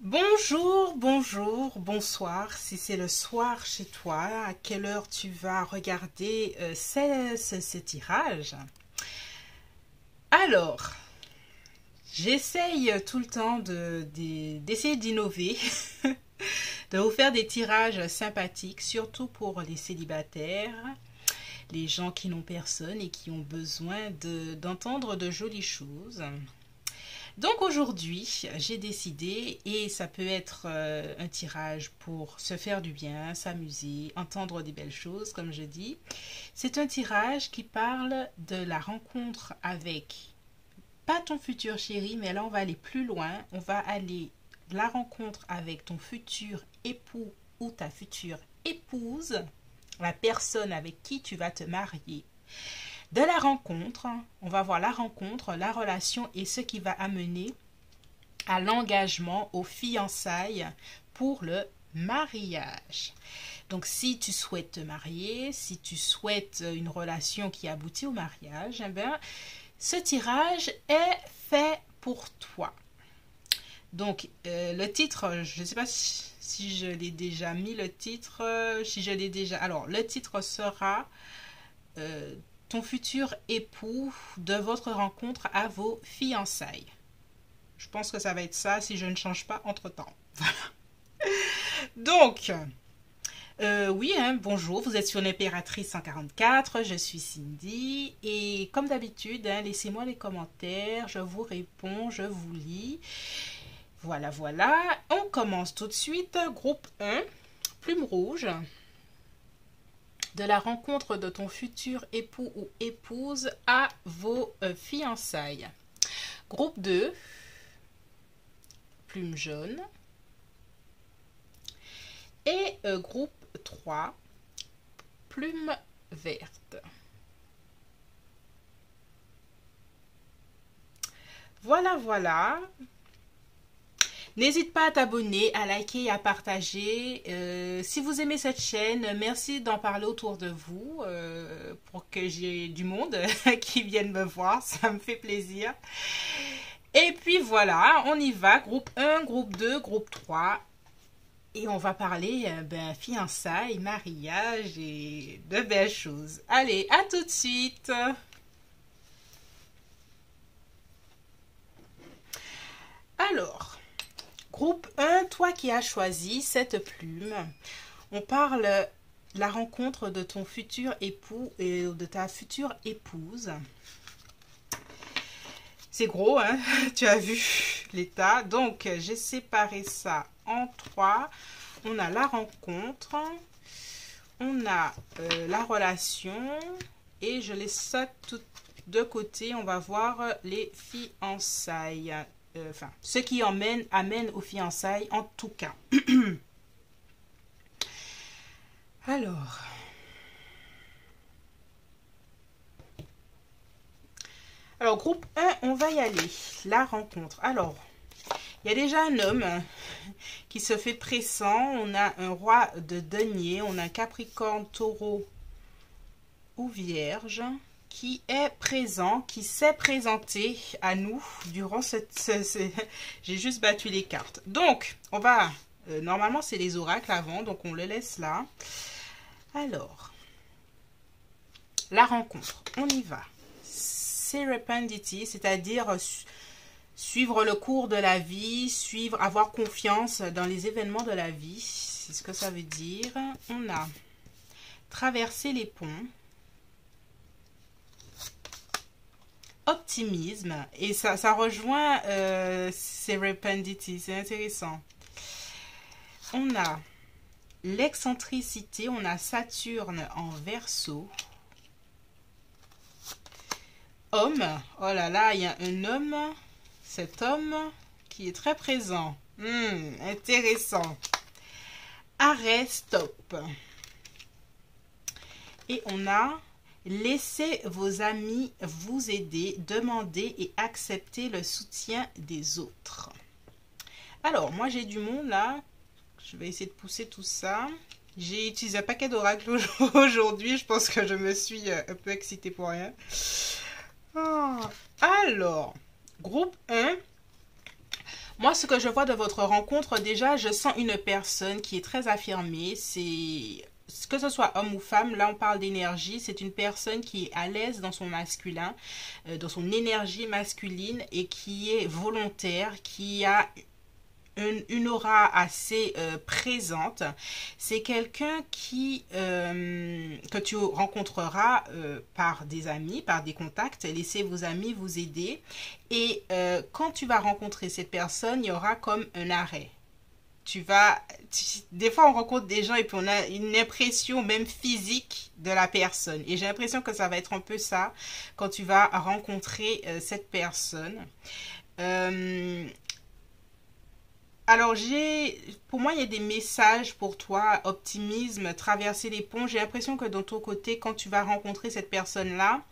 Bonjour, bonjour, bonsoir. Si c'est le soir chez toi, à quelle heure tu vas regarder ce tirage? Alors, j'essaye tout le temps d'essayer d'innover, de vous faire des tirages sympathiques, surtout pour les célibataires, les gens qui n'ont personne et qui ont besoin d'entendre de jolies choses. Donc aujourd'hui, j'ai décidé, et ça peut être un tirage pour se faire du bien, s'amuser, entendre des belles choses, comme je dis. C'est un tirage qui parle de la rencontre avec, pas ton futur chéri, mais là on va aller plus loin. On va aller la rencontre avec ton futur époux ou ta future épouse, la personne avec qui tu vas te marier. De la rencontre, on va voir la rencontre, la relation et ce qui va amener à l'engagement, aux fiançailles pour le mariage. Donc si tu souhaites te marier, si tu souhaites une relation qui aboutit au mariage, eh bien, ce tirage est fait pour toi. Donc le titre, je ne sais pas si je l'ai déjà mis, le titre, si je l'ai déjà... Alors le titre sera... ton futur époux de votre rencontre à vos fiançailles. Je pense que ça va être ça si je ne change pas entre-temps. Donc, oui, hein, bonjour, vous êtes sur l'Impératrice 144, je suis Cindy. Et comme d'habitude, hein, laissez-moi les commentaires, je vous réponds, je vous lis. Voilà, voilà. On commence tout de suite. Groupe 1, plume rouge. De la rencontre de ton futur époux ou épouse à vos fiançailles. Groupe 2, plume jaune. Et groupe 3, plume verte. Voilà, voilà. N'hésite pas à t'abonner, à liker et à partager. Si vous aimez cette chaîne, merci d'en parler autour de vous pour que j'ai du monde qui vienne me voir. Ça me fait plaisir. Et puis voilà, on y va. Groupe 1, groupe 2, groupe 3. Et on va parler fiançailles, mariage et de belles choses. Allez, à tout de suite. Alors... Groupe 1, toi qui as choisi cette plume, on parle de la rencontre de ton futur époux et de ta future épouse. C'est gros, hein? Tu as vu l'état. Donc, j'ai séparé ça en 3. On a la rencontre, on a la relation et je laisse ça tout de côté. On va voir les fiançailles. Enfin, ce qui amène aux fiançailles en tout cas. Alors, groupe 1, on va y aller. La rencontre. Alors, il y a déjà un homme qui se fait pressant. On a un roi de denier. On a un capricorne, taureau ou vierge qui est présent, qui s'est présenté à nous durant j'ai juste battu les cartes. Donc, on va... normalement, c'est les oracles avant, donc on le laisse là. Alors, la rencontre, on y va. Serendipity, c'est-à-dire suivre le cours de la vie, avoir confiance dans les événements de la vie. C'est ce que ça veut dire. On a traversé les ponts. Optimisme, et ça rejoint Serendipity, c'est intéressant. On a l'excentricité, on a Saturne en Verseau. Homme, oh là là, il y a un homme, cet homme qui est très présent. Intéressant. Arrêt, stop. Et on a laissez vos amis vous aider, demandez et acceptez le soutien des autres. Alors, moi j'ai du monde là. Je vais essayer de pousser tout ça. J'ai utilisé un paquet d'oracles aujourd'hui. Je pense que je me suis un peu excitée pour rien. Alors, groupe 1. Moi, ce que je vois de votre rencontre, déjà, je sens une personne qui est très affirmée. C'est que ce soit homme ou femme, là on parle d'énergie, c'est une personne qui est à l'aise dans son masculin, dans son énergie masculine et qui est volontaire, qui a une aura assez présente. C'est quelqu'un que tu rencontreras par des amis, par des contacts. Laissez vos amis vous aider. Et quand tu vas rencontrer cette personne, il y aura comme un arrêt. Des fois on rencontre des gens et puis on a une impression même physique de la personne. Et j'ai l'impression que ça va être un peu ça quand tu vas rencontrer cette personne. Euh, Alors, pour moi, il y a des messages pour toi, optimisme, traverser les ponts. J'ai l'impression que dans ton côté, quand tu vas rencontrer cette personne-là,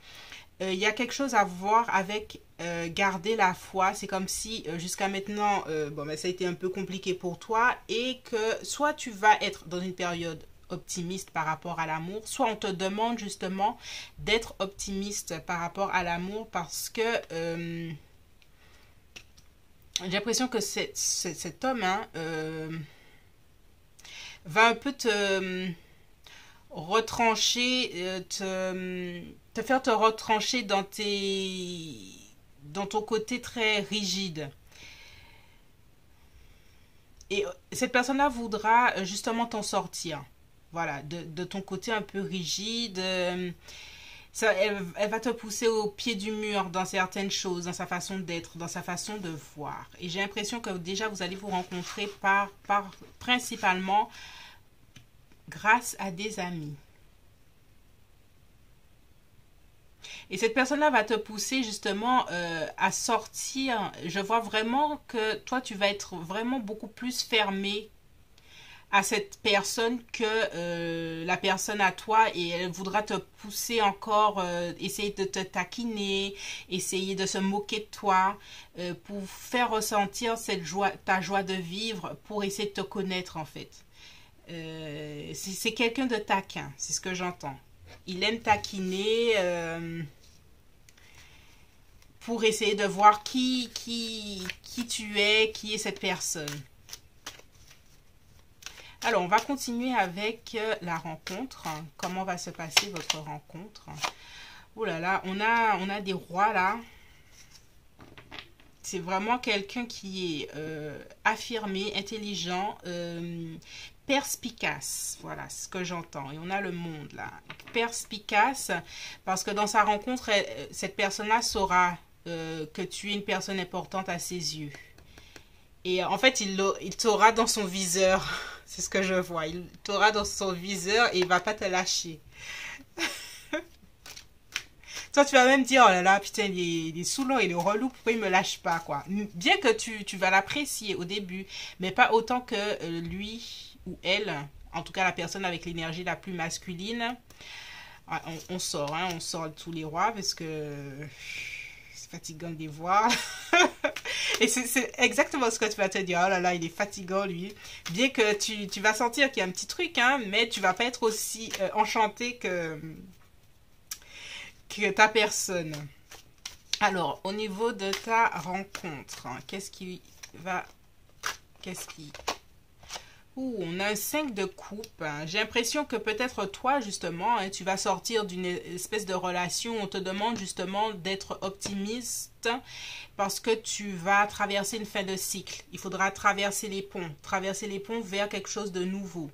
il y a quelque chose à voir avec garder la foi. C'est comme si jusqu'à maintenant, bon, ben, ça a été un peu compliqué pour toi et que soit tu vas être dans une période optimiste par rapport à l'amour, soit on te demande justement d'être optimiste par rapport à l'amour parce que j'ai l'impression que cet homme hein, va un peu te retrancher, te faire te retrancher dans ton côté très rigide. Et cette personne-là voudra justement t'en sortir. Voilà, de ton côté un peu rigide. Elle va te pousser au pied du mur dans certaines choses, dans sa façon d'être, dans sa façon de voir. Et j'ai l'impression que déjà vous allez vous rencontrer principalement grâce à des amis. Et cette personne-là va te pousser justement à sortir. Je vois vraiment que toi, tu vas être vraiment beaucoup plus fermé à cette personne que la personne à toi et elle voudra te pousser encore, essayer de te taquiner, essayer de se moquer de toi pour faire ressentir cette joie, ta joie de vivre, pour essayer de te connaître en fait. C'est quelqu'un de taquin, c'est ce que j'entends. Il aime taquiner pour essayer de voir qui tu es, qui est cette personne. Alors, on va continuer avec la rencontre. Comment va se passer votre rencontre? Oh là là, on a des rois là. C'est vraiment quelqu'un qui est affirmé, intelligent, perspicace. Voilà ce que j'entends. Et on a le monde là. Perspicace, parce que dans sa rencontre, cette personne-là saura que tu es une personne importante à ses yeux. Et en fait, il t'aura dans son viseur. C'est ce que je vois. Il t'aura dans son viseur et il va pas te lâcher. Toi, tu vas même dire, oh là là, putain, il est saoulant, il est relou, pourquoi il me lâche pas, quoi. Bien que tu vas l'apprécier au début, mais pas autant que lui ou elle, en tout cas la personne avec l'énergie la plus masculine. On sort, hein, on sort de tous les rois parce que c'est fatigant de les voir. Et c'est exactement ce que tu vas te dire. Oh là là, il est fatigant, lui. Bien que tu vas sentir qu'il y a un petit truc, hein, mais tu vas pas être aussi enchanté que ta personne. Alors, au niveau de ta rencontre, hein, qu'est-ce qui... Ouh, on a un 5 de coupe. Hein. J'ai l'impression que peut-être toi, justement, hein, tu vas sortir d'une espèce de relation où on te demande justement d'être optimiste parce que tu vas traverser une fin de cycle. Il faudra traverser les ponts vers quelque chose de nouveau.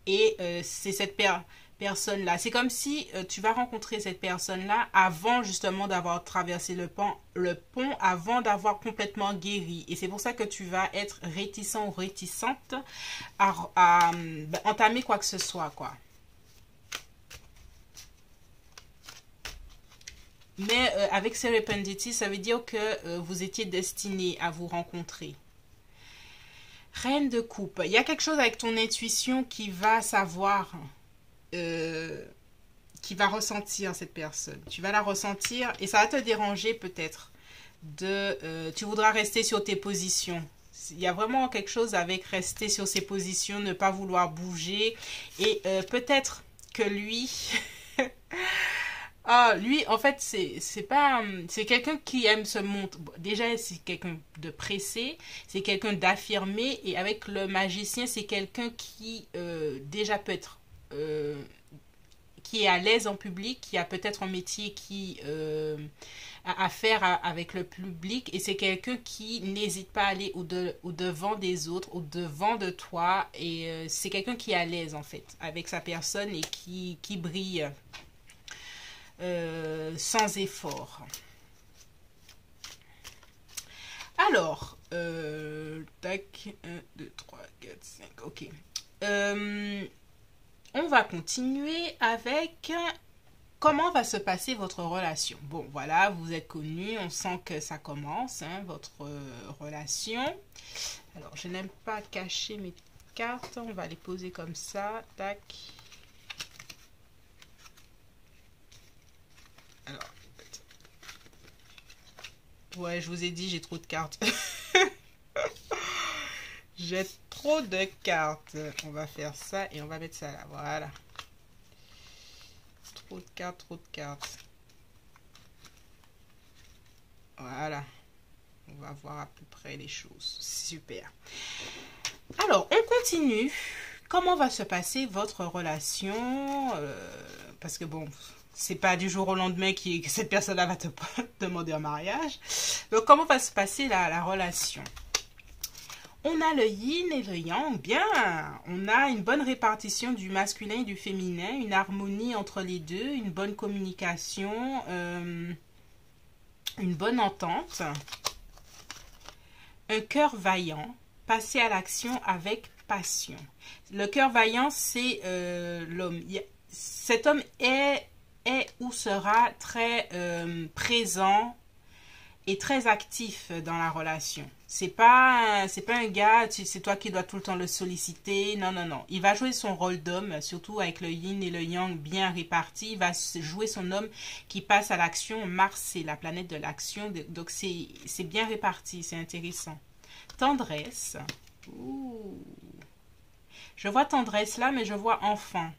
Et c'est cette personne-là. C'est comme si tu vas rencontrer cette personne-là avant justement d'avoir traversé le pont avant d'avoir complètement guéri. Et c'est pour ça que tu vas être réticent ou réticente à entamer quoi que ce soit, quoi. Mais avec Serendipity, ça veut dire que vous étiez destiné à vous rencontrer. Reine de coupe. Il y a quelque chose avec ton intuition qui va savoir... qui va ressentir cette personne. Tu vas la ressentir et ça va te déranger peut-être. Tu voudras rester sur tes positions. Il y a vraiment quelque chose avec rester sur ses positions, ne pas vouloir bouger. Et peut-être que lui Ah, lui, en fait, c'est pas, c'est quelqu'un qui aime se montrer. Bon, déjà, c'est quelqu'un de pressé, c'est quelqu'un d'affirmé, et avec le magicien, c'est quelqu'un qui déjà peut être qui est à l'aise en public, qui a peut-être un métier qui a à faire avec le public, et c'est quelqu'un qui n'hésite pas à aller au devant des autres, au devant de toi, et c'est quelqu'un qui est à l'aise en fait avec sa personne et qui brille sans effort. Alors, tac, 1, 2, 3, 4, 5, ok. Euh, on va continuer avec comment va se passer votre relation. Bon, voilà, vous êtes connus, on sent que ça commence, hein, votre relation. Alors, je n'aime pas cacher mes cartes, on va les poser comme ça, tac. Alors, ouais, je vous ai dit, j'ai trop de cartes. J'ai trop de cartes. On va faire ça et on va mettre ça là, voilà. Trop de cartes, trop de cartes. Voilà. On va voir à peu près les choses. Super. Alors, on continue. Comment va se passer votre relation parce que bon, c'est pas du jour au lendemain que cette personne-là va te demander un mariage. Donc, comment va se passer la relation? On a le yin et le yang, bien. On a une bonne répartition du masculin et du féminin, une harmonie entre les deux, une bonne communication, une bonne entente, un cœur vaillant, passer à l'action avec passion. Le cœur vaillant, c'est l'homme. Cet homme est ou sera très présent et très actif dans la relation. C'est pas un gars, c'est toi qui dois tout le temps le solliciter. Non, non, non. Il va jouer son rôle d'homme, surtout avec le yin et le yang bien répartis. Il va jouer son homme qui passe à l'action. Mars, c'est la planète de l'action. Donc, c'est bien réparti. C'est intéressant. Tendresse. Ouh. Je vois tendresse là, mais je vois enfant.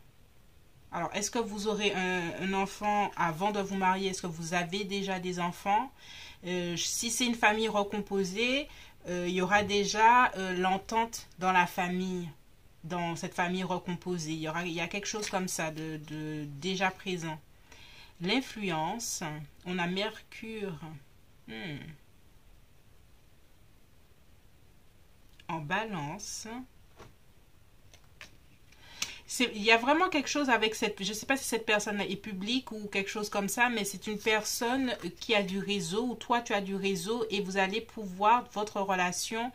Alors, est-ce que vous aurez un enfant avant de vous marier? Est-ce que vous avez déjà des enfants? Si c'est une famille recomposée, il y aura déjà l'entente dans la famille, dans cette famille recomposée. Il y a quelque chose comme ça de déjà présent. L'influence, on a Mercure en balance. Il y a vraiment quelque chose avec cette... Je ne sais pas si cette personne est publique ou quelque chose comme ça, mais c'est une personne qui a du réseau, ou toi tu as du réseau, et vous allez pouvoir, votre relation,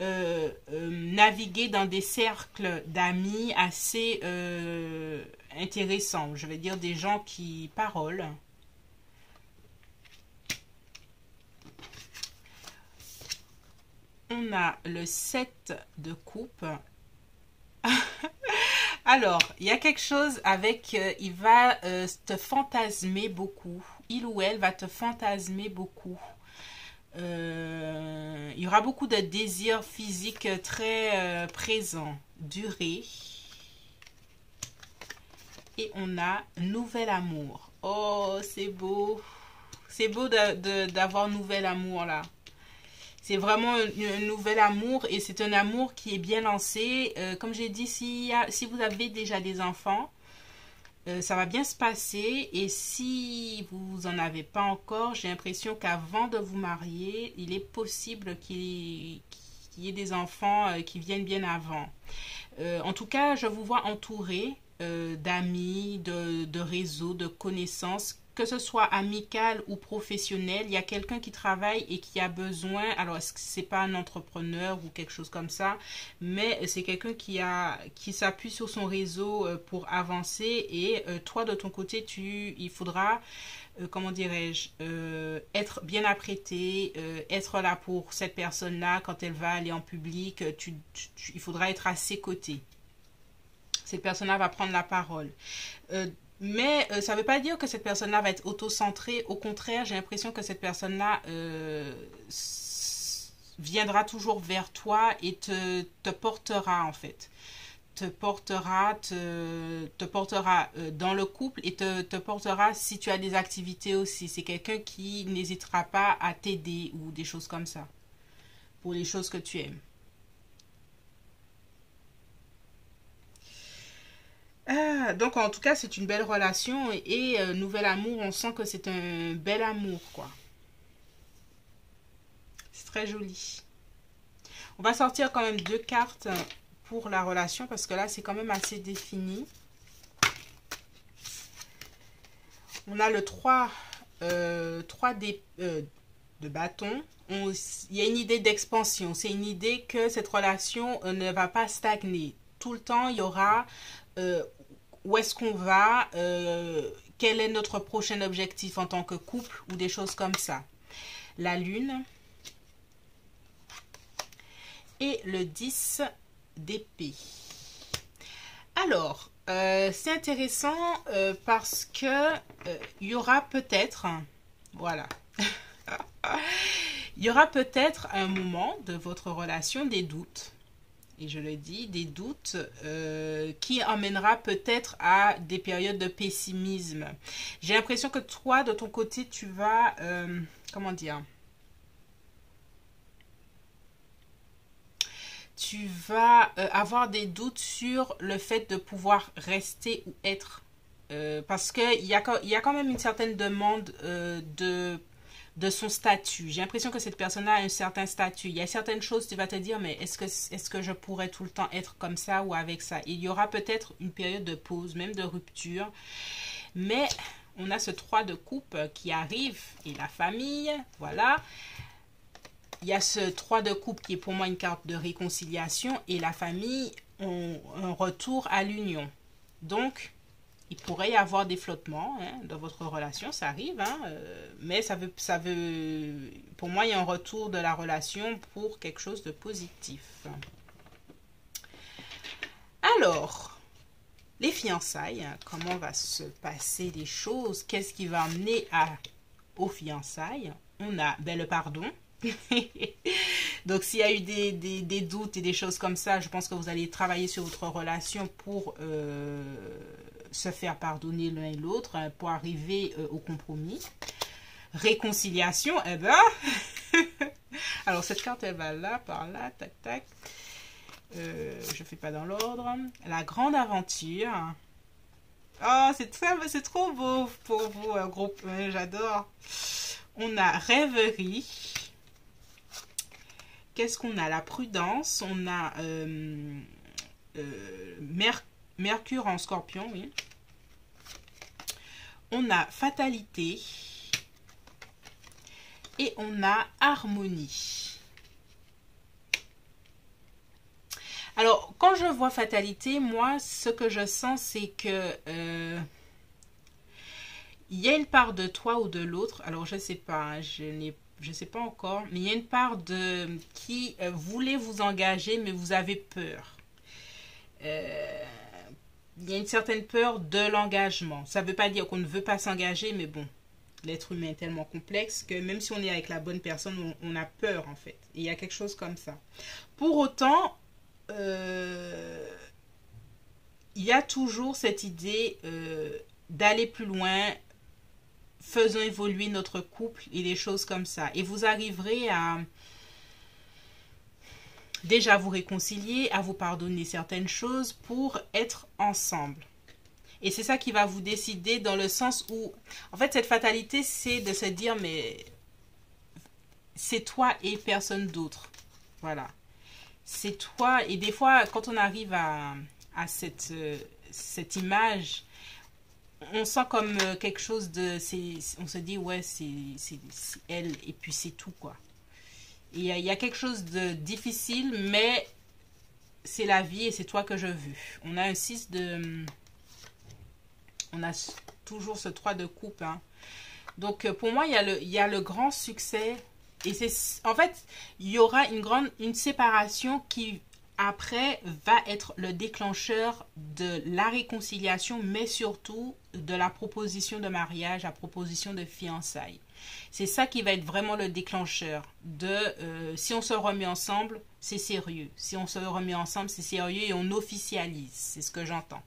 naviguer dans des cercles d'amis assez intéressants. Je vais dire des gens qui parolent. On a le 7 de coupe. Alors, il y a quelque chose avec... il va te fantasmer beaucoup. Il ou elle va te fantasmer beaucoup. Il y aura beaucoup de désirs physiques très présents. Durée. Et on a nouvel amour. Oh, c'est beau. C'est beau d'avoir nouvel amour là. C'est vraiment un nouvel amour, et c'est un amour qui est bien lancé. Comme j'ai dit, si vous avez déjà des enfants, ça va bien se passer. Et si vous n'en avez pas encore, j'ai l'impression qu'avant de vous marier, il est possible qu'il y ait des enfants qui viennent bien avant. En tout cas, je vous vois entouré d'amis, de réseaux, de connaissances, que ce soit amical ou professionnel. Il y a quelqu'un qui travaille et qui a besoin, alors c'est pas un entrepreneur ou quelque chose comme ça, mais c'est quelqu'un qui s'appuie sur son réseau pour avancer, et toi de ton côté, il faudra comment dirais-je, être bien apprêté, être là pour cette personne-là quand elle va aller en public. Il faudra être à ses côtés. Cette personne-là va prendre la parole. Mais ça ne veut pas dire que cette personne-là va être auto-centrée. Au contraire, j'ai l'impression que cette personne-là viendra toujours vers toi et te portera en fait. te portera dans le couple et te portera si tu as des activités aussi. C'est quelqu'un qui n'hésitera pas à t'aider ou des choses comme ça pour les choses que tu aimes. Donc en tout cas c'est une belle relation et nouvel amour, on sent que c'est un bel amour quoi. C'est très joli. On va sortir quand même 2 cartes pour la relation parce que là c'est quand même assez défini. On a le 3 de bâton. Il y a une idée d'expansion. C'est une idée que cette relation ne va pas stagner. Tout le temps, il y aura où est-ce qu'on va, quel est notre prochain objectif en tant que couple ou des choses comme ça. La lune et le 10 d'épée. Alors, c'est intéressant parce que il y aura peut-être, voilà, il y aura peut-être un moment de votre relation des doutes. Et je le dis, des doutes qui emmènera peut-être à des périodes de pessimisme. J'ai l'impression que toi, de ton côté, tu vas, comment dire, tu vas avoir des doutes sur le fait de pouvoir rester ou être. Parce qu'il y a quand même une certaine demande de son statut. J'ai l'impression que cette personne-là a un certain statut. Il y a certaines choses, tu vas te dire, mais est-ce que je pourrais tout le temps être comme ça ou avec ça? Il y aura peut-être une période de pause, même de rupture. Mais on a ce 3 de coupe qui arrive et la famille, voilà. Il y a ce 3 de coupe qui est pour moi une carte de réconciliation et la famille ont un retour à l'union. Donc, il pourrait y avoir des flottements dans votre relation, ça arrive, mais ça veut, pour moi, il y a un retour de la relation pour quelque chose de positif. Alors, les fiançailles, comment va se passer les choses? Qu'est-ce qui va amener aux fiançailles? On a le pardon. Donc s'il y a eu des doutes et des choses comme ça, je pense que vous allez travailler sur votre relation pour se faire pardonner l'un et l'autre, pour arriver au compromis. Réconciliation, eh ben alors cette carte elle va là, par là, tac tac, je fais pas dans l'ordre. La grande aventure. Oh, c'est trop beau pour vous, un groupe, j'adore. On a rêverie. Qu'est-ce qu'on a? La prudence. On a Mercure en scorpion, oui. On a fatalité. Et on a harmonie. Alors, quand je vois fatalité, moi, ce que je sens, c'est que il y a une part de toi ou de l'autre. Alors, je ne sais pas, hein, je sais pas encore, mais il y a une part qui voulait vous engager, mais vous avez peur. Il y a une certaine peur de l'engagement. Ça ne veut pas dire qu'on ne veut pas s'engager, mais bon, l'être humain est tellement complexe que même si on est avec la bonne personne, on a peur en fait. Et il y a quelque chose comme ça. Pour autant, il y a toujours cette idée d'aller plus loin, faisons évoluer notre couple et des choses comme ça. Et vous arriverez à déjà vous réconcilier, à vous pardonner certaines choses pour être ensemble. Et c'est ça qui va vous décider dans le sens où, en fait, cette fatalité, c'est de se dire, mais c'est toi et personne d'autre. Voilà. C'est toi. Et des fois, quand on arrive à cette image, on sent comme quelque chose de... on se dit, ouais, c'est elle, et puis c'est tout, quoi. Et il y a quelque chose de difficile, mais c'est la vie et c'est toi que je veux. On a un 6 de... On a toujours ce 3 de coupe. Hein. Donc, pour moi, il y a le grand succès. Et c'est... En fait, il y aura une séparation qui... après, va être le déclencheur de la réconciliation, mais surtout de la proposition de mariage, la proposition de fiançailles. C'est ça qui va être vraiment le déclencheur de si on se remet ensemble, c'est sérieux. Si on se remet ensemble, c'est sérieux et on officialise. C'est ce que j'entends.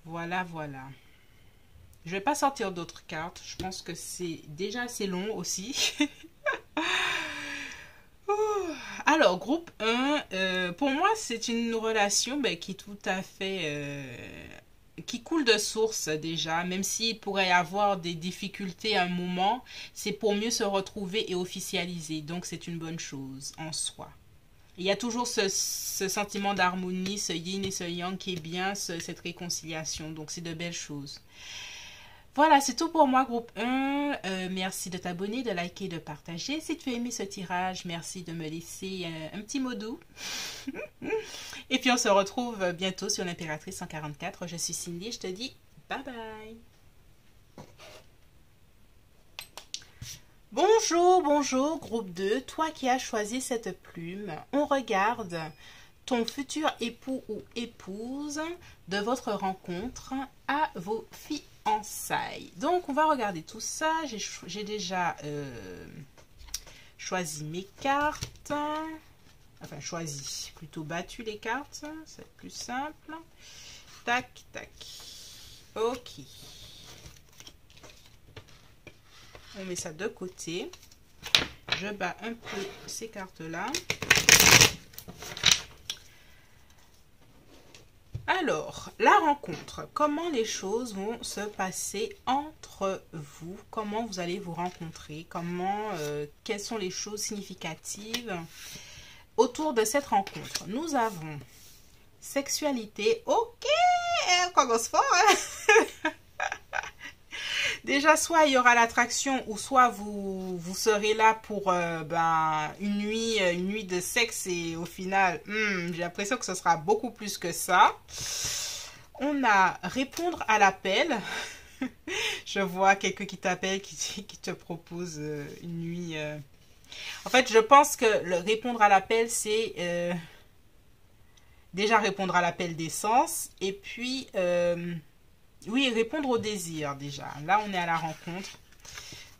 Voilà, voilà. Je vais pas sortir d'autres cartes. Je pense que c'est déjà assez long aussi. Alors, groupe 1, pour moi, c'est une relation qui est tout à fait... qui coule de source déjà, même s'il pourrait y avoir des difficultés à un moment, c'est pour mieux se retrouver et officialiser. Donc, c'est une bonne chose en soi. Il y a toujours ce sentiment d'harmonie, ce yin et ce yang qui est bien, cette réconciliation. Donc, c'est de belles choses. Voilà, c'est tout pour moi, groupe 1. Merci de t'abonner, de liker, de partager. Si tu as aimé ce tirage, merci de me laisser un petit mot doux. Et puis, on se retrouve bientôt sur l'Impératrice 144. Je suis Cindy, je te dis bye bye. Bonjour, bonjour, groupe 2. Toi qui as choisi cette plume, on regarde ton futur époux ou épouse de votre rencontre à vos fiançailles. Donc, on va regarder tout ça. J'ai déjà choisi mes cartes. Enfin, choisi, plutôt battu les cartes. C'est plus simple. Tac, tac. Ok. On met ça de côté. Je bats un peu ces cartes-là. Alors, la rencontre. Comment les choses vont se passer entre vous? Comment vous allez vous rencontrer? Quelles sont les choses significatives autour de cette rencontre? Nous avons sexualité. Ok, on commence fort. Hein? Déjà, soit il y aura l'attraction, ou soit vous serez là pour une nuit de sexe, et au final, j'ai l'impression que ce sera beaucoup plus que ça. On a répondre à l'appel. Je vois quelqu'un qui t'appelle, qui te propose une nuit. En fait, je pense que le répondre à l'appel, c'est déjà répondre à l'appel des sens, et puis... oui, répondre au désir déjà. Là, on est à la rencontre.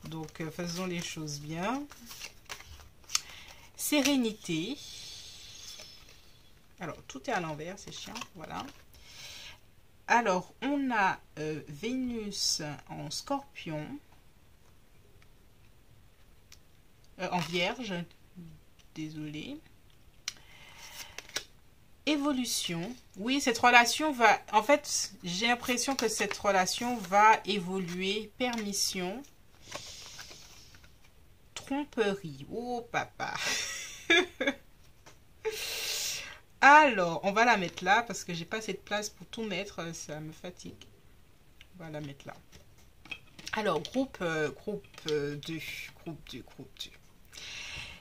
Donc, faisons les choses bien. Sérénité. Alors, tout est à l'envers, c'est chiant. Voilà. Alors, on a Vénus en Scorpion. En Vierge. Désolée. Évolution. Oui, cette relation va... En fait, j'ai l'impression que cette relation va évoluer. Permission. Tromperie. Oh, papa. Alors, on va la mettre là parce que j'ai pas assez de place pour tout mettre. Ça me fatigue. On va la mettre là. Alors, groupe 2.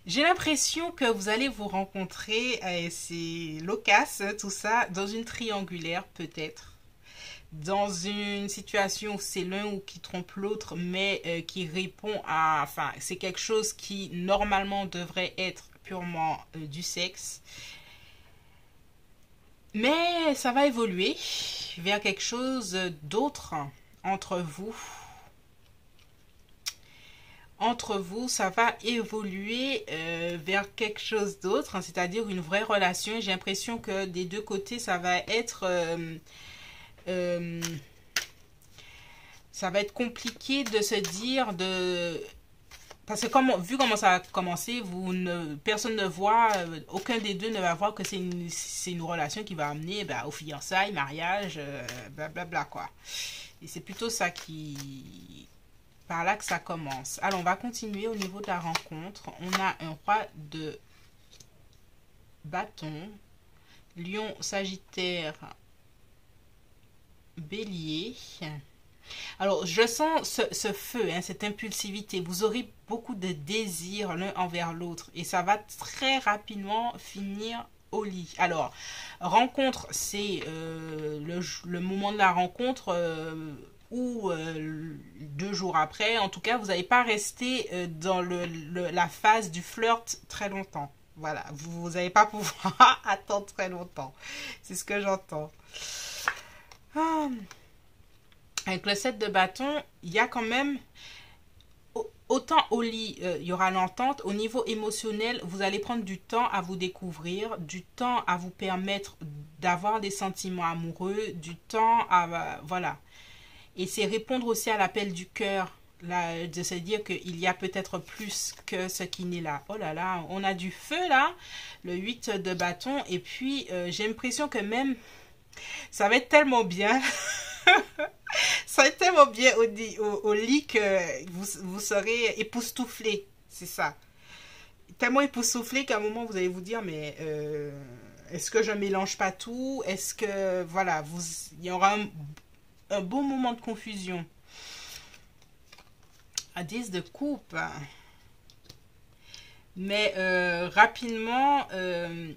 J'ai l'impression que vous allez vous rencontrer, c'est loquace, tout ça, dans une triangulaire peut-être. Dans une situation où c'est l'un ou qui trompe l'autre, mais qui répond à... Enfin, c'est quelque chose qui normalement devrait être purement du sexe. Mais ça va évoluer vers quelque chose d'autre entre vous. Entre vous, ça va évoluer vers quelque chose d'autre, hein, c'est-à-dire une vraie relation. J'ai l'impression que des deux côtés, ça va être compliqué de se dire parce que vu comment ça a commencé, personne ne voit, aucun des deux ne va voir que c'est une relation qui va amener au fiançailles, mariage, blablabla quoi. Et c'est plutôt ça par là que ça commence. Alors, on va continuer au niveau de la rencontre. On a un roi de bâton, lion, sagittaire, bélier. Alors, je sens ce feu, hein, cette impulsivité. Vous aurez beaucoup de désirs l'un envers l'autre. Et ça va très rapidement finir au lit. Alors, rencontre, c'est le moment de la rencontre... ou 2 jours après. En tout cas, vous n'allez pas rester dans la phase du flirt très longtemps. Voilà, vous n'allez pas pouvoir attendre très longtemps. C'est ce que j'entends. Avec le 7 de bâton, il y a quand même... autant au lit, il y aura l'entente, au niveau émotionnel, vous allez prendre du temps à vous découvrir, du temps à vous permettre d'avoir des sentiments amoureux, du temps à... voilà. Et c'est répondre aussi à l'appel du cœur, là, de se dire qu'il y a peut-être plus que ce qui n'est là. Oh là là, on a du feu là, le 8 de bâton, et puis j'ai l'impression que même, ça va être tellement bien. Ça va être tellement bien au lit que vous serez époustouflé, c'est ça. Tellement époustouflé qu'à un moment vous allez vous dire, mais est-ce que je mélange pas tout? Est-ce que, voilà, il y aura un bon moment de confusion. À 10 de coupe. Mais rapidement,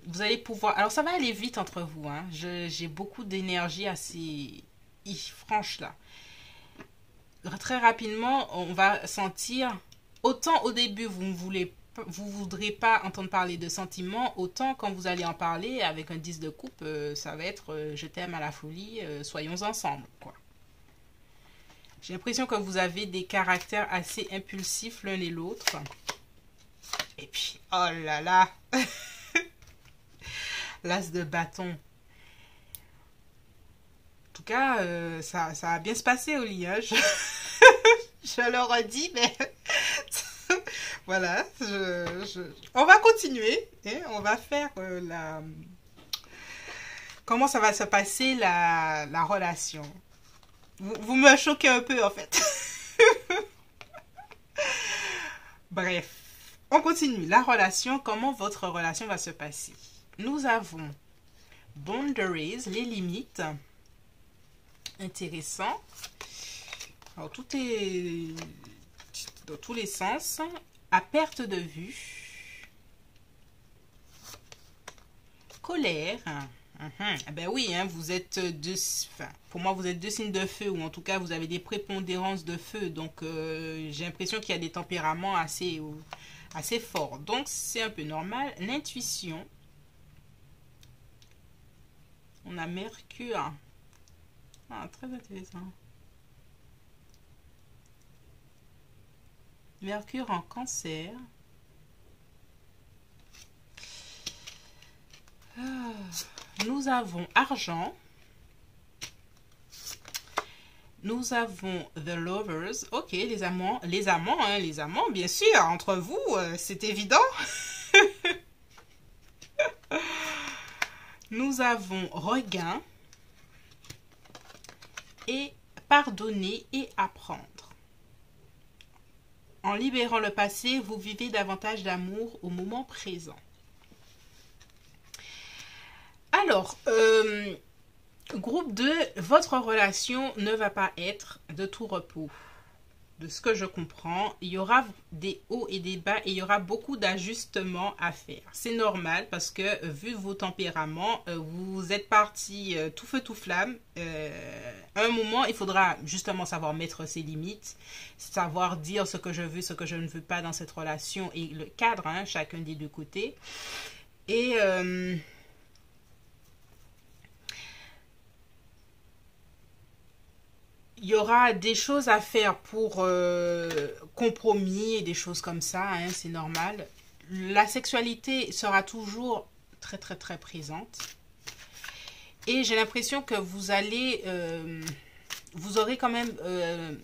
vous allez pouvoir... Alors ça va aller vite entre vous. Hein. J'ai beaucoup d'énergie assez franche là. Très rapidement, on va sentir... Autant au début, vous voudrez pas entendre parler de sentiments, autant quand vous allez en parler avec un 10 de coupe, ça va être je t'aime à la folie, soyons ensemble, quoi. J'ai l'impression que vous avez des caractères assez impulsifs l'un et l'autre. Et puis, oh là là, l'as de bâton. En tout cas, ça va bien se passer au lit. Hein. Je le redis, mais voilà. On va continuer. Hein. On va faire la... Comment ça va se passer la relation. Vous me choquez un peu, en fait. Bref, on continue. La relation, comment votre relation va se passer. Nous avons boundaries, les limites. Intéressant. Alors, tout est dans tous les sens. À perte de vue. Colère. Ben oui, hein, vous êtes deux... Enfin, pour moi, vous êtes deux signes de feu, ou en tout cas, vous avez des prépondérances de feu. Donc, j'ai l'impression qu'il y a des tempéraments assez forts. Donc, c'est un peu normal. L'intuition. On a Mercure. Ah, très intéressant. Mercure en Cancer. Nous avons argent. Nous avons The Lovers. Ok, les amants. Les amants, hein, les amants, bien sûr. Entre vous, c'est évident. Nous avons regain. Et pardonner et apprendre. En libérant le passé, vous vivez davantage d'amour au moment présent. Alors, groupe 2, votre relation ne va pas être de tout repos. De ce que je comprends, il y aura des hauts et des bas et il y aura beaucoup d'ajustements à faire. C'est normal parce que vu vos tempéraments, vous êtes partis tout feu tout flamme. À un moment, il faudra justement savoir mettre ses limites, savoir dire ce que je veux, ce que je ne veux pas dans cette relation et le cadre, hein, chacun des deux côtés. Et... il y aura des choses à faire pour compromis et des choses comme ça, hein, c'est normal. La sexualité sera toujours très très très présente. Et j'ai l'impression que vous allez... vous aurez quand même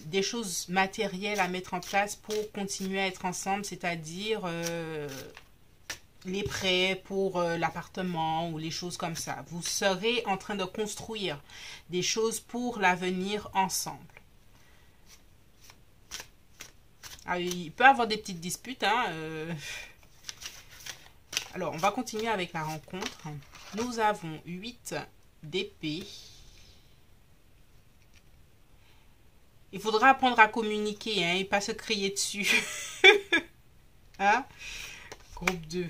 des choses matérielles à mettre en place pour continuer à être ensemble, c'est-à-dire... les prêts pour l'appartement ou les choses comme ça. Vous serez en train de construire des choses pour l'avenir ensemble. Alors, il peut y avoir des petites disputes. Hein, Alors, on va continuer avec la rencontre. Nous avons 8 d'épée. Il faudra apprendre à communiquer hein, et pas se crier dessus. Hein? Groupe 2.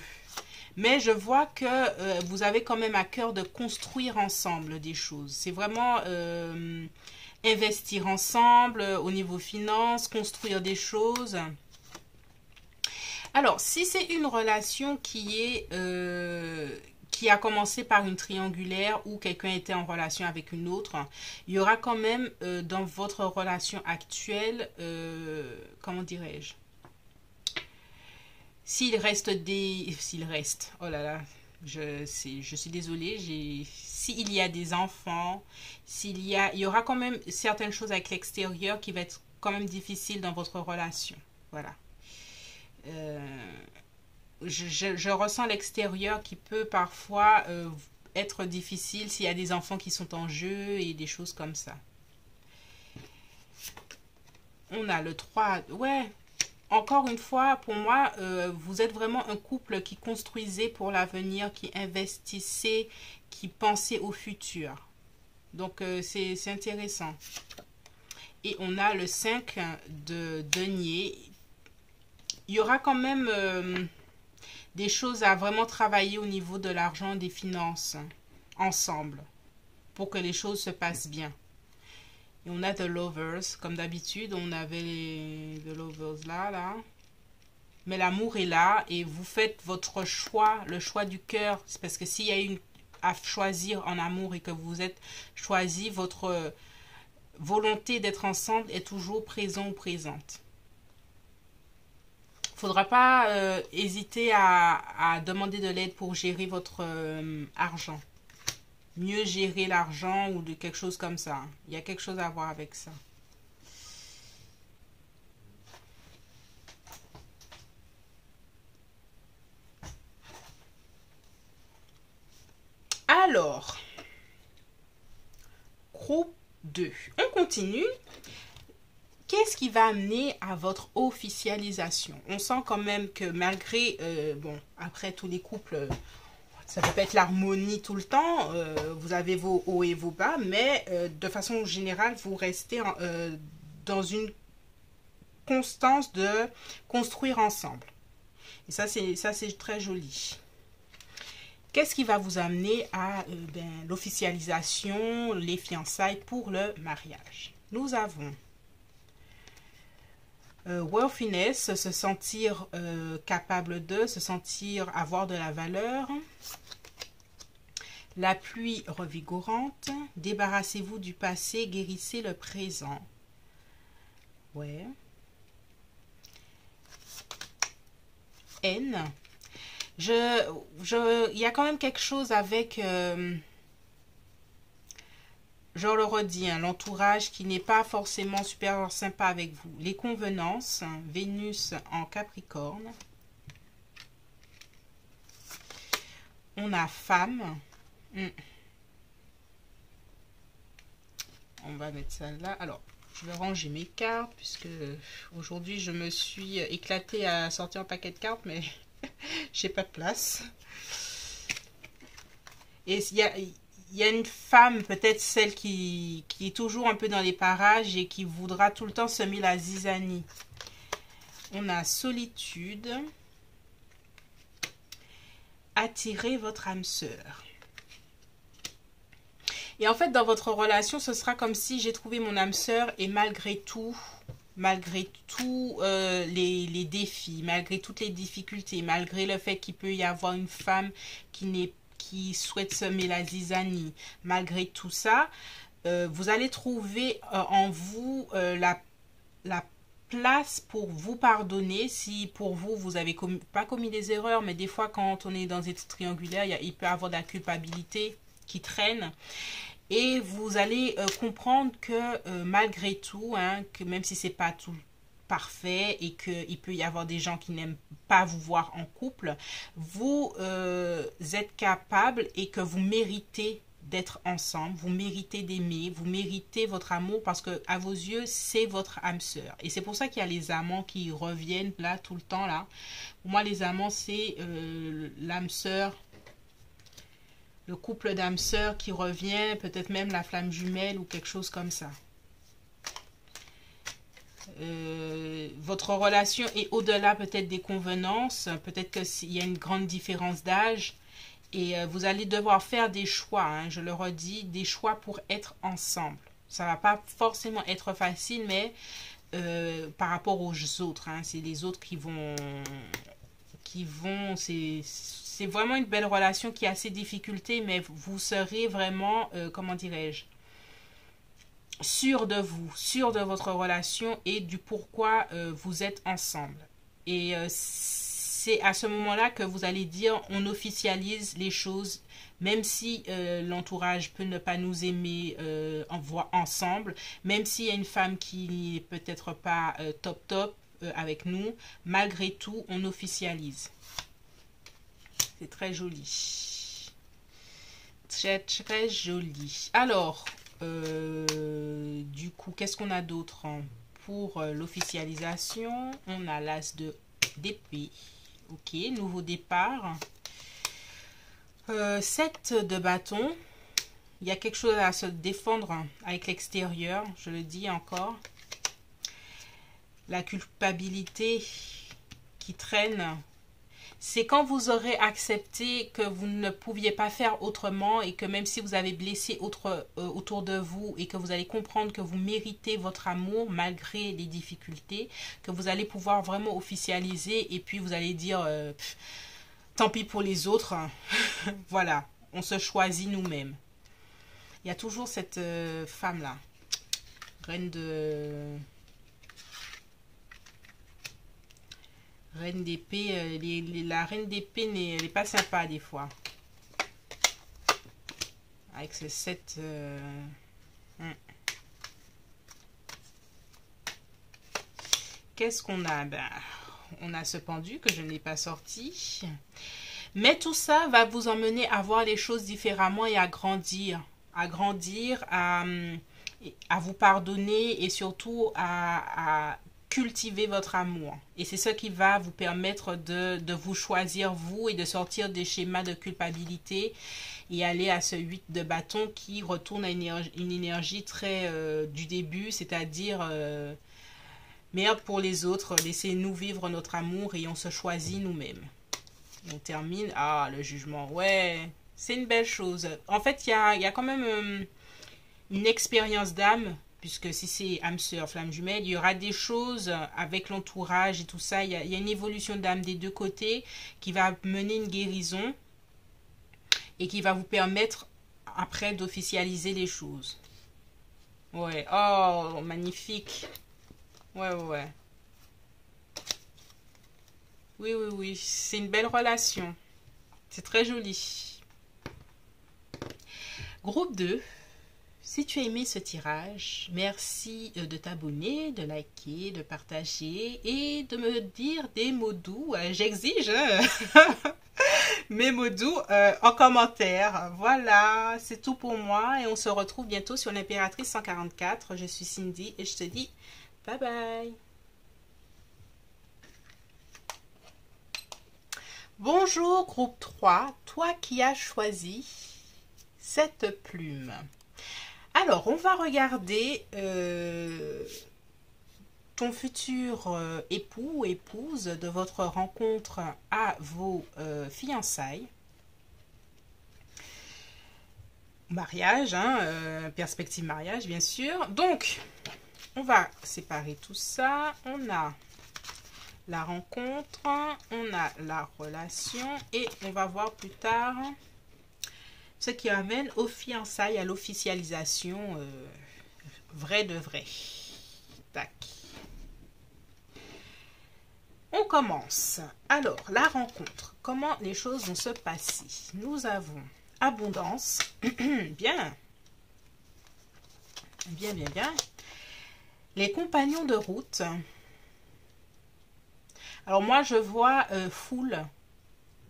Mais je vois que vous avez quand même à cœur de construire ensemble des choses. C'est vraiment investir ensemble au niveau finance, construire des choses. Alors, si c'est une relation qui a commencé par une triangulaire ou quelqu'un était en relation avec une autre, il y aura quand même dans votre relation actuelle, comment dirais-je, S'il reste, oh là là, je suis désolée, s'il y a des enfants, il y aura quand même certaines choses avec l'extérieur qui va être quand même difficile dans votre relation. Voilà. Euh, je ressens l'extérieur qui peut parfois être difficile s'il y a des enfants qui sont en jeu et des choses comme ça. On a le 3. Ouais, encore une fois, pour moi, vous êtes vraiment un couple qui construisait pour l'avenir, qui investissait, qui pensait au futur. Donc, c'est intéressant. Et on a le 5 de denier. Il y aura quand même des choses à vraiment travailler au niveau de l'argent, des finances, ensemble, pour que les choses se passent bien. Et on a The Lovers, comme d'habitude, on avait The Lovers là. Mais l'amour est là et vous faites votre choix, le choix du cœur. C'est parce que s'il y a une à choisir en amour et que vous êtes choisi, votre volonté d'être ensemble est toujours présent ou présente. Il ne faudra pas hésiter à demander de l'aide pour gérer votre argent. Mieux gérer l'argent ou de quelque chose comme ça. Il y a quelque chose à voir avec ça. Alors, groupe 2. On continue. Qu'est-ce qui va amener à votre officialisation? On sent quand même que malgré, bon, après tous les couples, ça peut pas être l'harmonie tout le temps, vous avez vos hauts et vos bas, mais de façon générale, vous restez dans une constance de construire ensemble. Et ça, c'est très joli. Qu'est-ce qui va vous amener à l'officialisation, les fiançailles pour le mariage? Nous avons worthiness, se sentir capable de, se sentir avoir de la valeur. La pluie revigorante, débarrassez-vous du passé, guérissez le présent. Ouais. N. Il y a quand même quelque chose avec, je le redis, hein, l'entourage qui n'est pas forcément super sympa avec vous. Les convenances, hein, Vénus en Capricorne. On a femme. On va mettre ça là. Alors, je vais ranger mes cartes puisque aujourd'hui je me suis éclatée à sortir un paquet de cartes, mais j'ai pas de place. Et il y a une femme, peut-être celle qui est toujours un peu dans les parages et qui voudra tout le temps semer la zizanie. On a solitude. Attirez votre âme sœur. Et en fait, dans votre relation, ce sera comme si j'ai trouvé mon âme sœur et malgré tout les défis, malgré toutes les difficultés, malgré le fait qu'il peut y avoir une femme qui souhaite semer la zizanie, malgré tout ça, vous allez trouver en vous la place pour vous pardonner si pour vous, vous avez pas commis des erreurs, mais des fois quand on est dans des triangulaires, il peut y avoir de la culpabilité qui traîne. Et vous allez comprendre que malgré tout, hein, que même si c'est pas tout parfait et qu'il peut y avoir des gens qui n'aiment pas vous voir en couple, vous êtes capable et que vous méritez d'être ensemble, vous méritez d'aimer, vous méritez votre amour parce que à vos yeux, c'est votre âme sœur. Et c'est pour ça qu'il y a les amants qui reviennent là tout le temps là. Pour moi, les amants, c'est l'âme sœur, le couple d'âmes sœurs qui revient, peut-être même la flamme jumelle ou quelque chose comme ça. Votre relation est au-delà peut-être des convenances, peut-être qu'il y a une grande différence d'âge et vous allez devoir faire des choix, hein, je le redis, des choix pour être ensemble. Ça ne va pas forcément être facile, mais par rapport aux autres, hein, c'est les autres qui vont c'est vraiment une belle relation qui a ses difficultés, mais vous serez vraiment, comment dirais-je, sûr de vous, sûr de votre relation et du pourquoi vous êtes ensemble. Et c'est à ce moment-là que vous allez dire on officialise les choses, même si l'entourage peut ne pas nous aimer ensemble, même s'il y a une femme qui n'est peut-être pas top avec nous, malgré tout, on officialise. C'est très joli. Très, très joli. Alors, du coup, qu'est-ce qu'on a d'autre pour l'officialisation? On a l'as d'épée. Ok, nouveau départ. 7 de bâton. Il y a quelque chose à se défendre avec l'extérieur, je le dis encore. La culpabilité qui traîne, c'est quand vous aurez accepté que vous ne pouviez pas faire autrement et que même si vous avez blessé autour de vous et que vous allez comprendre que vous méritez votre amour malgré les difficultés, que vous allez pouvoir vraiment officialiser et puis vous allez dire tant pis pour les autres. Voilà, on se choisit nous-mêmes. Il y a toujours cette femme-là, reine d'épée. La reine d'épée n'est pas sympa des fois. Avec ce 7... Qu'est-ce qu'on a? On a ce pendu que je n'ai pas sorti. Mais tout ça va vous emmener à voir les choses différemment et à grandir. À grandir, à vous pardonner et surtout à cultiver votre amour. Et c'est ce qui va vous permettre de vous choisir vous et de sortir des schémas de culpabilité et aller à ce 8 de bâton qui retourne à une énergie très du début, c'est-à-dire merde pour les autres, laissez-nous vivre notre amour et on se choisit nous-mêmes. On termine, le jugement, ouais, c'est une belle chose. En fait, il y a quand même une expérience d'âme, puisque si c'est âme sœur, flamme jumelle, il y aura des choses avec l'entourage et tout ça. Il y a une évolution d'âme des deux côtés qui va mener une guérison et qui va vous permettre après d'officialiser les choses. Ouais, oh, magnifique. Ouais. Oui, c'est une belle relation. C'est très joli. Groupe 2. Si tu as aimé ce tirage, merci de t'abonner, de liker, de partager et de me dire des mots doux. J'exige mes mots doux en commentaire. Voilà, c'est tout pour moi et on se retrouve bientôt sur l'Impératrice 144. Je suis Cindy et je te dis bye bye. Bonjour groupe 3, toi qui as choisi cette plume. Alors, on va regarder ton futur époux ou épouse de votre rencontre à vos fiançailles. Mariage, perspective mariage, bien sûr. Donc, on va séparer tout ça. On a la rencontre, on a la relation et on va voir plus tard ce qui amène aux fiançailles, à l'officialisation vrai de vrai. Tac. On commence. Alors, la rencontre. Comment les choses vont se passer? Nous avons abondance. Bien. Bien. Les compagnons de route. Alors, moi, je vois foule.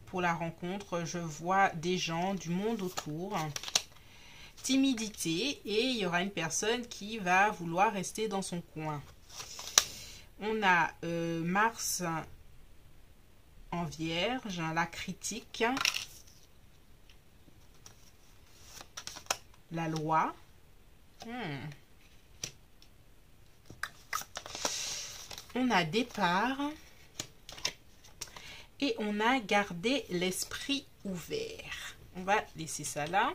Pour la rencontre, je vois des gens, du monde autour, timidité et il y aura une personne qui va vouloir rester dans son coin. On a Mars en Vierge, la critique, la loi. On a départ. Et on a gardé l'esprit ouvert. On va laisser ça là.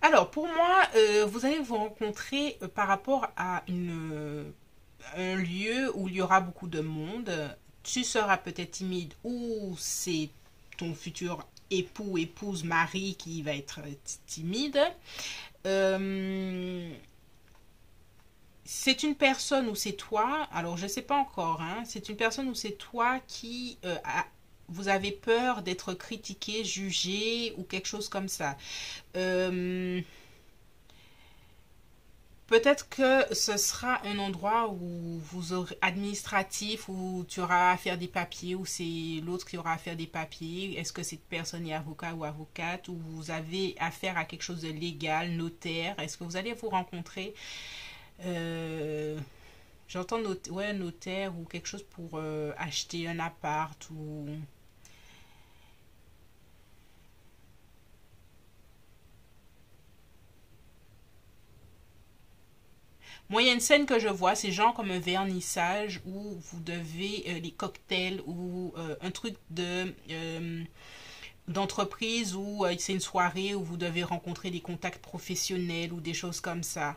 Alors, pour moi, vous allez vous rencontrer par rapport à un lieu où il y aura beaucoup de monde. Tu seras peut-être timide ou c'est ton futur époux, épouse, mari qui va être timide. c'est une personne ou c'est toi, alors je ne sais pas encore, hein, c'est une personne ou c'est toi qui vous avez peur d'être critiqué, jugé ou quelque chose comme ça. Euh, Peut-être que ce sera un endroit où vous aurez administratif, où tu auras à faire des papiers, ou c'est l'autre qui aura à faire des papiers. Est-ce que cette personne est avocat ou avocate, ou vous avez affaire à quelque chose de légal, notaire. Est-ce que vous allez vous rencontrer euh, J'entends ouais, notaire ou quelque chose pour acheter un appart ou... Moi, il y a une scène que je vois, c'est genre comme un vernissage où vous devez les cocktails ou un truc de d'entreprise où c'est une soirée où vous devez rencontrer des contacts professionnels ou des choses comme ça.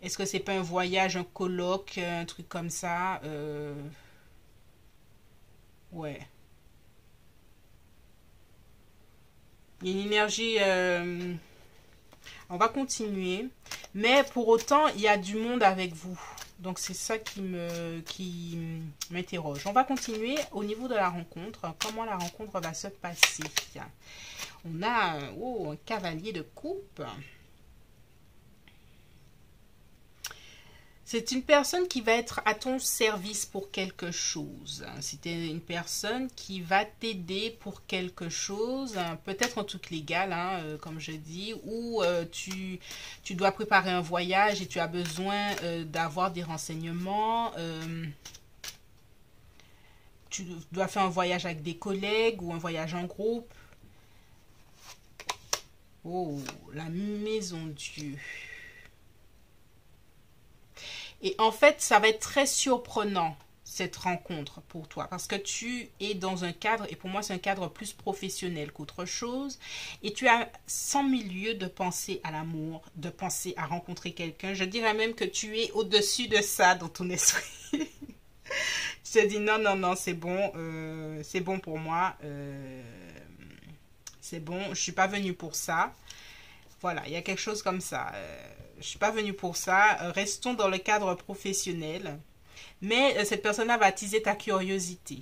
Est-ce que c'est pas un voyage, un colloque, un truc comme ça Ouais. Il y a une énergie. On va continuer. Mais pour autant, il y a du monde avec vous. Donc c'est ça qui m'interroge. On va continuer au niveau de la rencontre. Comment la rencontre va se passer. On a un cavalier de coupe. C'est une personne qui va être à ton service pour quelque chose. C'est une personne qui va t'aider pour quelque chose, peut-être en toute légale, hein, comme je dis, ou tu dois préparer un voyage et tu as besoin d'avoir des renseignements. Tu dois faire un voyage avec des collègues ou un voyage en groupe. Oh, la maison Dieu. Et en fait, ça va être très surprenant, cette rencontre pour toi, parce que tu es dans un cadre, et pour moi, c'est un cadre plus professionnel qu'autre chose, et tu as 100 000 lieues de penser à l'amour, de penser à rencontrer quelqu'un. Je dirais même que tu es au-dessus de ça dans ton esprit. Tu te dis non, non, non, c'est bon pour moi, c'est bon, je suis pas venue pour ça. Voilà, il y a quelque chose comme ça. Je ne suis pas venue pour ça. Restons dans le cadre professionnel. Mais cette personne-là va attiser ta curiosité.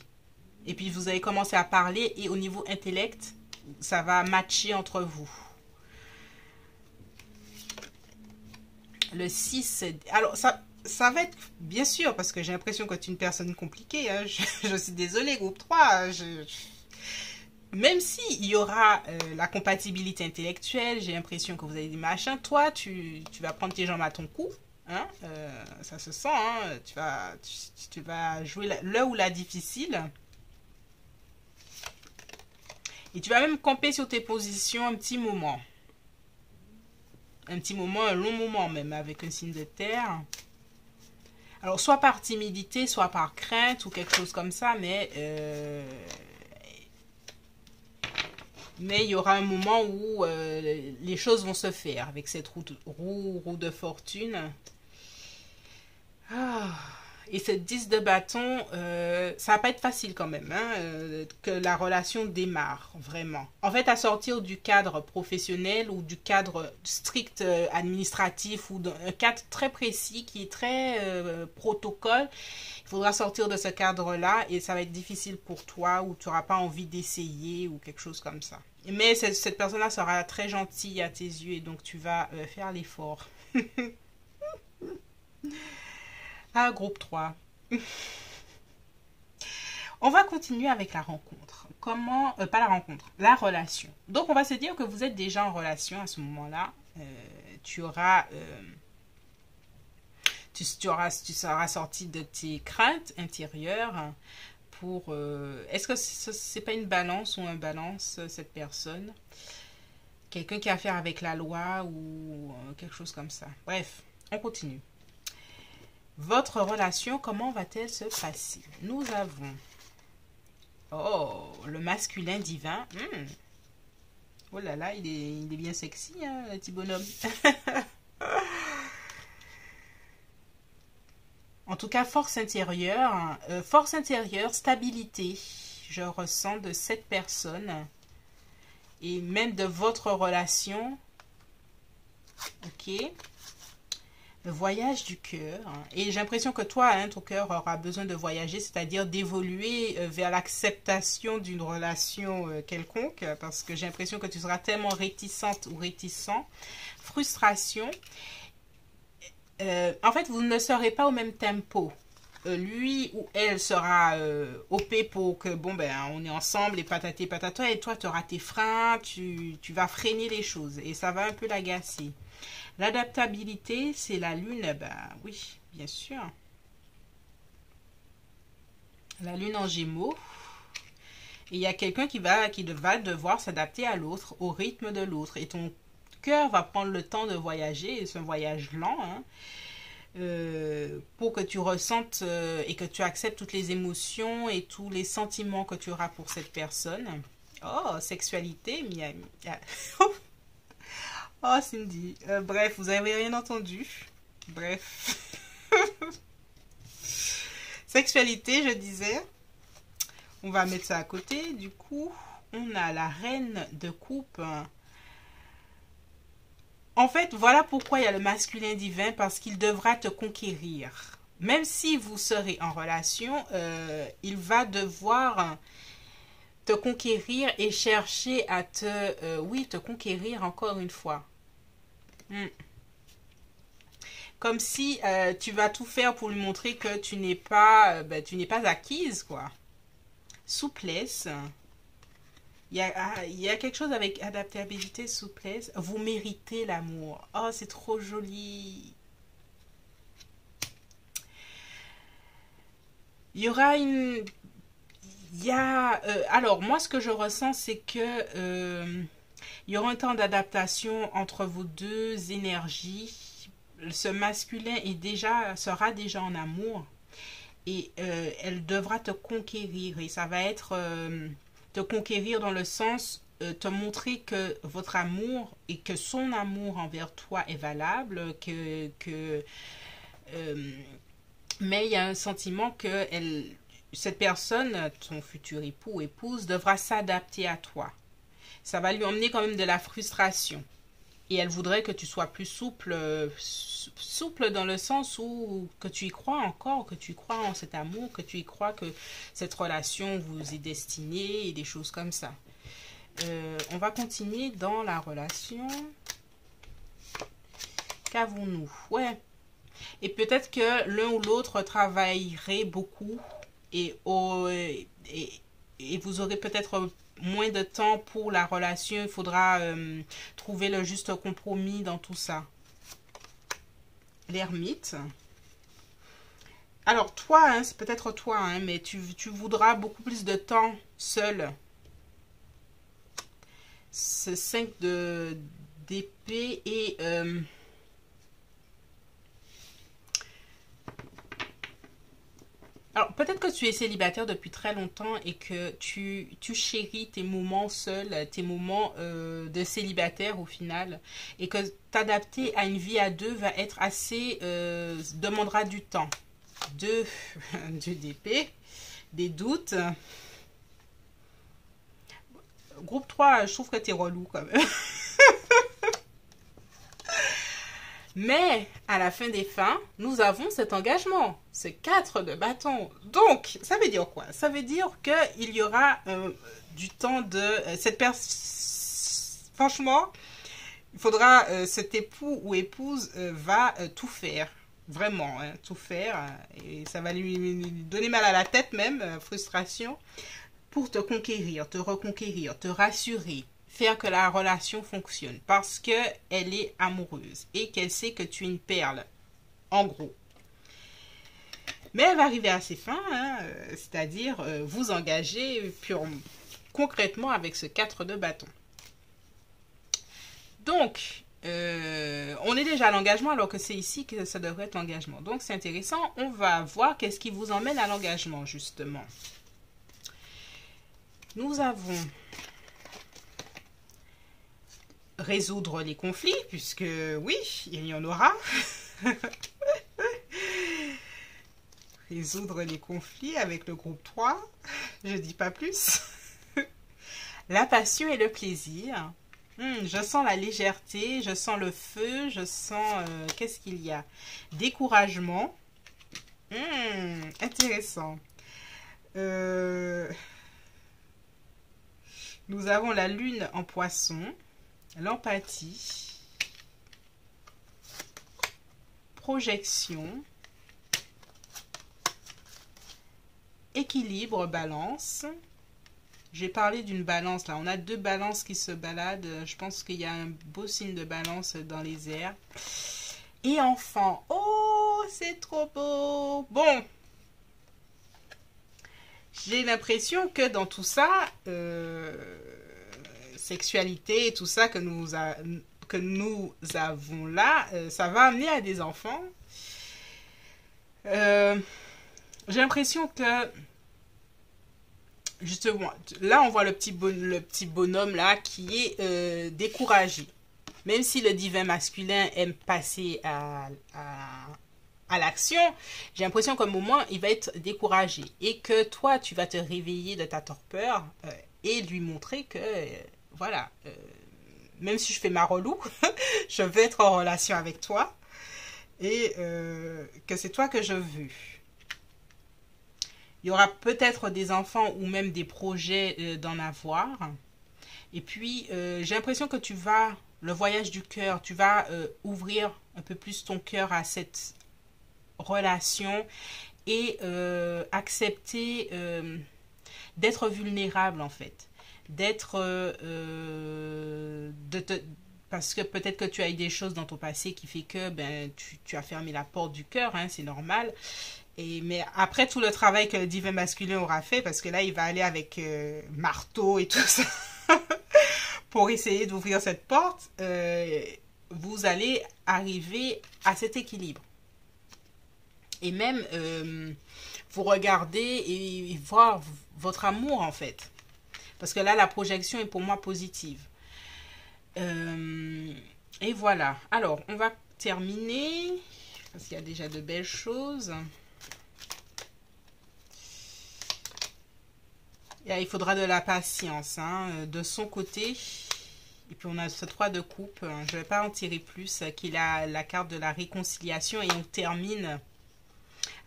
Et puis vous allez commencer à parler et au niveau intellect, ça va matcher entre vous. Le 6, alors ça va être bien sûr parce que j'ai l'impression que tu es une personne compliquée. Hein. Je suis désolée, groupe 3. Même s'il y aura la compatibilité intellectuelle, j'ai l'impression que vous avez des machins, toi, tu vas prendre tes jambes à ton cou. Hein, ça se sent, hein, tu vas jouer le ou la difficile. Et tu vas même camper sur tes positions un petit moment. Un petit moment, un long moment même, avec un signe de terre. Alors, soit par timidité, soit par crainte ou quelque chose comme ça, mais il y aura un moment où les choses vont se faire avec cette roue de fortune. Ah. Et cette 10 de bâton, ça va pas être facile quand même, hein, que la relation démarre, vraiment. En fait, à sortir du cadre professionnel ou du cadre strict administratif ou d'un cadre très précis qui est très protocole, il faudra sortir de ce cadre-là et ça va être difficile pour toi ou tu n'auras pas envie d'essayer ou quelque chose comme ça. Mais cette personne-là sera très gentille à tes yeux et donc tu vas faire l'effort. Ah, groupe 3. On va continuer avec la rencontre. Comment, pas la rencontre, la relation. Donc, on va se dire que vous êtes déjà en relation à ce moment-là. Tu seras sorti de tes craintes intérieures pour... Est-ce que c'est pas une balance ou un balance, cette personne? Quelqu'un qui a affaire avec la loi ou quelque chose comme ça. Bref, on continue. Votre relation, comment va-t-elle se passer? Nous avons... Oh, le masculin divin. Oh là là, il est bien sexy, hein, le petit bonhomme. En tout cas, force intérieure, stabilité, je ressens de cette personne et même de votre relation. Ok. Le voyage du cœur. Et j'ai l'impression que toi, hein, ton cœur aura besoin de voyager, c'est-à-dire d'évoluer vers l'acceptation d'une relation quelconque, parce que j'ai l'impression que tu seras tellement réticente ou réticent. Frustration. En fait, vous ne serez pas au même tempo. Lui ou elle sera OP pour que, bon, ben, on est ensemble, et patati patata, et toi, tu auras tes freins, tu vas freiner les choses, et ça va un peu l'agacer. L'adaptabilité, c'est la lune, ben oui, bien sûr. La lune en gémeaux. Et il y a quelqu'un qui va devoir s'adapter à l'autre, au rythme de l'autre. Et ton cœur va prendre le temps de voyager, c'est un voyage lent, hein, pour que tu ressentes et que tu acceptes toutes les émotions et tous les sentiments que tu auras pour cette personne. Oh, sexualité, Miami. Oh, Cindy. Bref, vous avez rien entendu. Bref. Sexualité, je disais. On va mettre ça à côté. Du coup, on a la reine de coupe. En fait, voilà pourquoi il y a le masculin divin, parce qu'il devra te conquérir. Même si vous serez en relation, il va devoir te conquérir et chercher à te conquérir encore une fois. Comme si tu vas tout faire pour lui montrer que tu n'es pas acquise, quoi. Souplesse. Il y a quelque chose avec adaptabilité, souplesse. Vous méritez l'amour. Oh, c'est trop joli. Il y aura une... alors, moi, ce que je ressens, c'est que il y aura un temps d'adaptation entre vos deux énergies. Ce masculin sera déjà en amour et elle devra te conquérir. Et ça va être te conquérir dans le sens te montrer que votre amour et que son amour envers toi est valable, mais il y a un sentiment que cette personne, ton futur époux ou épouse, devra s'adapter à toi. Ça va lui emmener quand même de la frustration. Et elle voudrait que tu sois plus souple dans le sens où que tu y crois encore, que tu y crois en cet amour, que tu y crois que cette relation vous est destinée et des choses comme ça. On va continuer dans la relation. Qu'avons-nous? Ouais. Et peut-être que l'un ou l'autre travaillerait beaucoup et vous aurez peut-être moins de temps pour la relation. Il faudra trouver le juste compromis dans tout ça. L'ermite. Alors toi, hein, c'est peut-être toi, hein, mais tu voudras beaucoup plus de temps seul. Ce 5 d'épée et... alors, peut-être que tu es célibataire depuis très longtemps et que tu chéris tes moments seuls, tes moments de célibataire au final, et que t'adapter à une vie à deux va être assez... demandera du temps. Deux d'épée, des doutes. Groupe 3, je trouve que t'es relou quand même. Mais, à la fin des fins, nous avons cet engagement, ce 4 de bâton. Donc, ça veut dire quoi? Ça veut dire qu'il y aura du temps de... franchement, il faudra... cet époux ou épouse va tout faire. Vraiment, hein, tout faire. Et ça va lui donner mal à la tête même, frustration, pour te conquérir, te reconquérir, te rassurer. Faire que la relation fonctionne parce qu'elle est amoureuse et qu'elle sait que tu es une perle, en gros. Mais elle va arriver à ses fins, hein, c'est-à-dire vous engager concrètement avec ce 4 de bâton. Donc, on est déjà à l'engagement alors que c'est ici que ça devrait être l'engagement. Donc, c'est intéressant. On va voir qu'est-ce qui vous emmène à l'engagement, justement. Nous avons... résoudre les conflits, puisque oui, il y en aura. Résoudre les conflits avec le groupe 3, je dis pas plus. La passion et le plaisir. Je sens la légèreté, je sens le feu, je sens... qu'est-ce qu'il y a? Découragement. Intéressant. Nous avons la lune en poisson, l'empathie, projection, équilibre, balance. J'ai parlé d'une balance là. On a deux balances qui se baladent. Je pense qu'il y a un beau signe de balance dans les airs. Et enfant. Oh, c'est trop beau. Bon. J'ai l'impression que dans tout ça, sexualité et tout ça que nous avons là, ça va amener à des enfants. J'ai l'impression que justement, là on voit le petit bonhomme là qui est découragé. Même si le divin masculin aime passer à l'action, j'ai l'impression qu'à un moment, il va être découragé. Et que toi, tu vas te réveiller de ta torpeur et lui montrer que, voilà, même si je fais ma relou, je veux être en relation avec toi et que c'est toi que je veux. Il y aura peut-être des enfants ou même des projets d'en avoir. Et puis, j'ai l'impression que tu vas, le voyage du cœur, tu vas ouvrir un peu plus ton cœur à cette relation et accepter d'être vulnérable en fait. D'être... parce que peut-être que tu as eu des choses dans ton passé qui fait que ben, tu as fermé la porte du cœur, hein, c'est normal. Mais après tout le travail que le divin masculin aura fait, parce que là il va aller avec marteau et tout ça pour essayer d'ouvrir cette porte, vous allez arriver à cet équilibre. Et même vous regarder et voir votre amour en fait. Parce que là la projection est pour moi positive. Et voilà. Alors on va terminer. Parce qu'il y a déjà de belles choses. Et il faudra de la patience hein, de son côté. Et puis on a ce 3 de coupe. Je ne vais pas en tirer plus. Qui est la carte de la réconciliation. Et on termine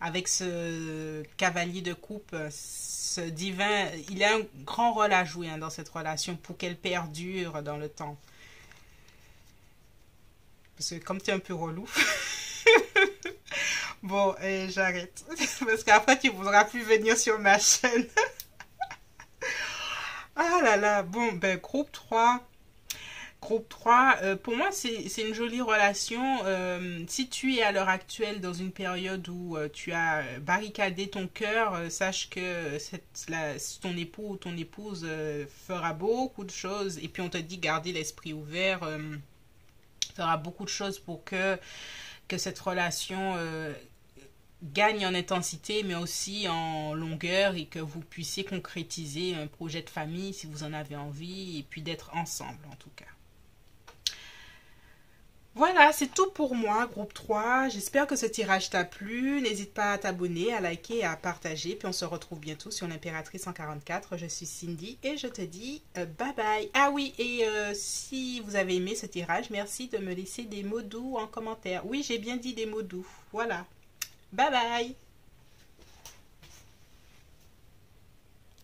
avec ce cavalier de coupe. Ce divin. Il a un grand rôle à jouer hein, dans cette relation pour qu'elle perdure dans le temps. Parce que comme tu es un peu relou. Bon, j'arrête. Parce qu'après, tu ne voudras plus venir sur ma chaîne. Ah là là, bon, ben, groupe 3. Groupe 3, pour moi, c'est une jolie relation. Si tu es à l'heure actuelle dans une période où tu as barricadé ton cœur, sache que ton époux ou ton épouse fera beaucoup de choses. Et puis, on te dit garder l'esprit ouvert. Fera beaucoup de choses pour que cette relation gagne en intensité, mais aussi en longueur et que vous puissiez concrétiser un projet de famille si vous en avez envie et puis d'être ensemble en tout cas. Voilà, c'est tout pour moi, groupe 3. J'espère que ce tirage t'a plu. N'hésite pas à t'abonner, à liker et à partager. Puis on se retrouve bientôt sur l'Impératrice 144. Je suis Cindy et je te dis bye bye. Ah oui, et si vous avez aimé ce tirage, merci de me laisser des mots doux en commentaire. Oui, j'ai bien dit des mots doux. Voilà. Bye bye.